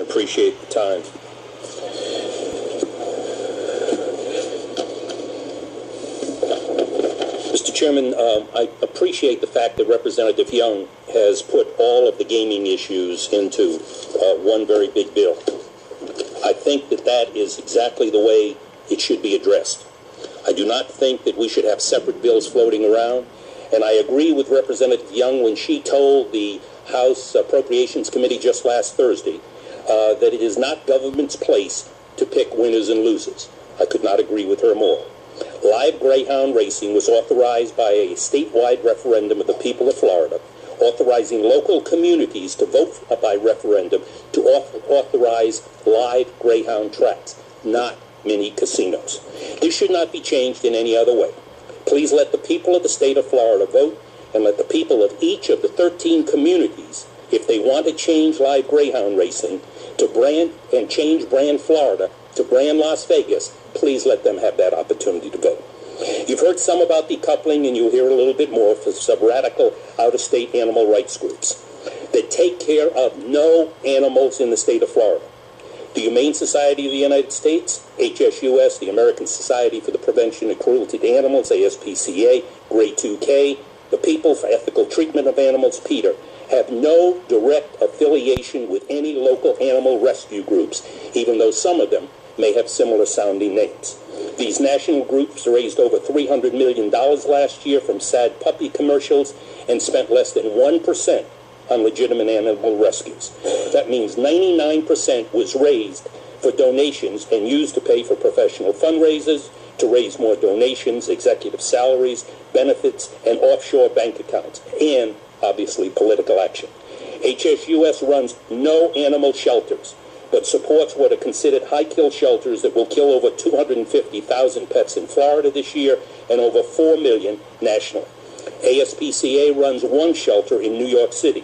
Appreciate the time. Mr. Chairman, I appreciate the fact that Representative Young has put all of the gaming issues into one very big bill. I think that that is exactly the way it should be addressed. I do not think that we should have separate bills floating around, and I agree with Representative Young when she told the House Appropriations Committee just last Thursday that it is not government's place to pick winners and losers. I could not agree with her more. Live greyhound racing was authorized by a statewide referendum of the people of Florida, authorizing local communities to vote by referendum to authorize live greyhound tracks, not mini casinos. This should not be changed in any other way. Please let the people of the state of Florida vote, and let the people of each of the 13 communities, if they want to change live greyhound racing to brand and change brand Florida to brand Las Vegas, please let them have that opportunity to vote. You've heard some about decoupling, and you'll hear a little bit more from some radical out-of-state animal rights groups that take care of no animals in the state of Florida. The Humane Society of the United States, HSUS, the American Society for the Prevention of Cruelty to Animals, ASPCA, Grey 2K, the People for Ethical Treatment of Animals, PETA, have no direct affiliation with any local animal rescue groups, even though some of them may have similar sounding names. These national groups raised over $300 million last year from sad puppy commercials and spent less than 1% on legitimate animal rescues. That means 99% was raised for donations and used to pay for professional fundraisers, to raise more donations, executive salaries, benefits, and offshore bank accounts, and obviously political action. HSUS runs no animal shelters, but supports what are considered high-kill shelters that will kill over 250,000 pets in Florida this year and over 4 million nationally. ASPCA runs one shelter in New York City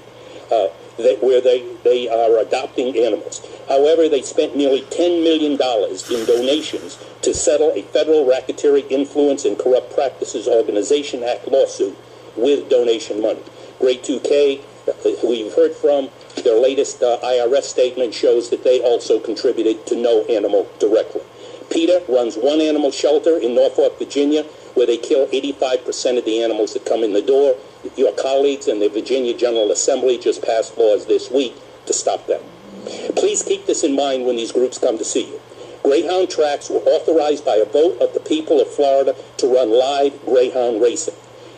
where they are adopting animals. However, they spent nearly $10 million in donations to settle a federal racketeering influence and corrupt practices Organization Act lawsuit with donation money. Grey 2K, we've heard from, their latest IRS statement shows that they also contributed to no animal directly. PETA runs one animal shelter in Norfolk, Virginia, where they kill 85% of the animals that come in the door. Your colleagues in the Virginia General Assembly just passed laws this week to stop them. Please keep this in mind when these groups come to see you. Greyhound tracks were authorized by a vote of the people of Florida to run live greyhound racing.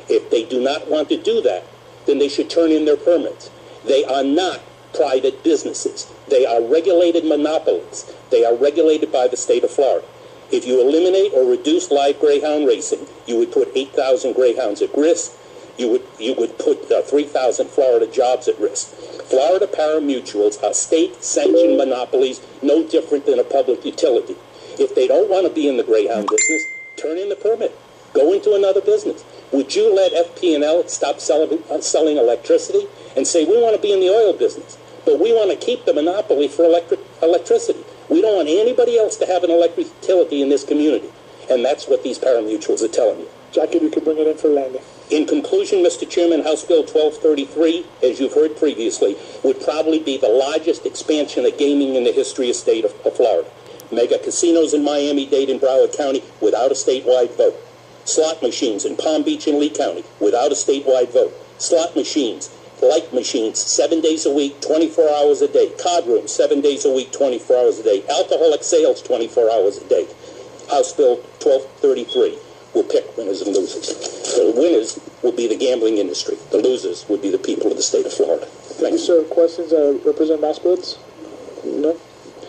If they do not want to do that, then they should turn in their permits. They are not private businesses. They are regulated monopolies. They are regulated by the state of Florida. If you eliminate or reduce live greyhound racing, you would put 8,000 greyhounds at risk. You would put 3,000 Florida jobs at risk. Florida pari-mutuels are state-sanctioned monopolies, no different than a public utility. If they don't want to be in the greyhound business, turn in the permit. Go into another business. Would you let FP&L stop selling electricity and say, we want to be in the oil business, but we want to keep the monopoly for electricity? We don't want anybody else to have an electric utility in this community. And that's what these pari-mutuals are telling you. Jackie, you can bring it in for landing. In conclusion, Mr. Chairman, House Bill 1233, as you've heard previously, would probably be the largest expansion of gaming in the history of state of Florida. Mega casinos in Miami-Dade and Broward County without a statewide vote. Slot machines in Palm Beach and Lee County without a statewide vote. Slot machines, light machines, 7 days a week, 24 hours a day. Card rooms, 7 days a week, 24 hours a day. Alcoholic sales, 24 hours a day. House Bill 1233 will pick winners and losers. The winners will be the gambling industry. The losers would be the people of the state of Florida. Thank you, sir. Questions, Representative Moskowitz? No?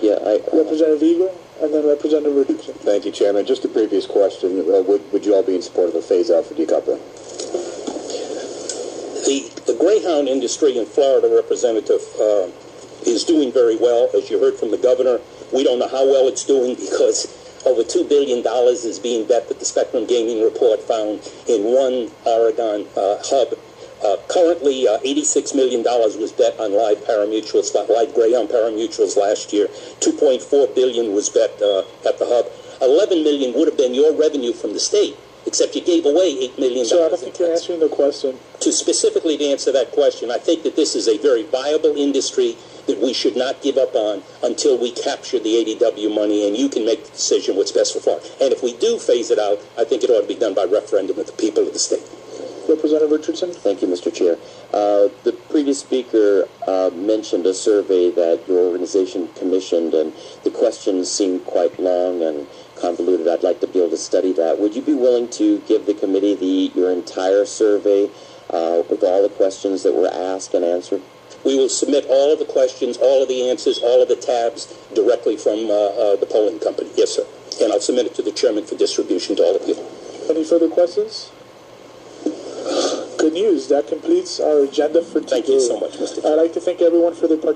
Yeah, Representative Eagle, and then Representative Richardson. Thank you, Chairman. Just a previous question. Would you all be in support of a phase-out for decoupling? The greyhound industry in Florida, Representative, is doing very well. As you heard from the governor, we don't know how well it's doing because over $2 billion is being bet that the Spectrum Gaming Report found in one Oregon hub. Currently, $86 million was bet on live pari-mutuals, live greyhound pari-mutuals last year. $2.4 billion was bet at the hub. $11 million would have been your revenue from the state, except you gave away $8 million. So I don't think you're answering the question. Specifically to answer that question, I think that this is a very viable industry that we should not give up on until we capture the ADW money, and you can make the decision what's best for Florida. And if we do phase it out, I think it ought to be done by referendum of the people of the state. Representative Richardson? Thank you, Mr. Chair. The previous speaker mentioned a survey that your organization commissioned, and the questions seemed quite long and convoluted. I'd like to be able to study that. Would you be willing to give the committee your entire survey with all the questions that were asked and answered? We will submit all of the questions, all of the answers, all of the tabs directly from the polling company. Yes, sir. And I'll submit it to the chairman for distribution to all of you. Any further questions? Good news. That completes our agenda for today. Thank you so much, Mr. Chair. I'd like to thank everyone for their participation.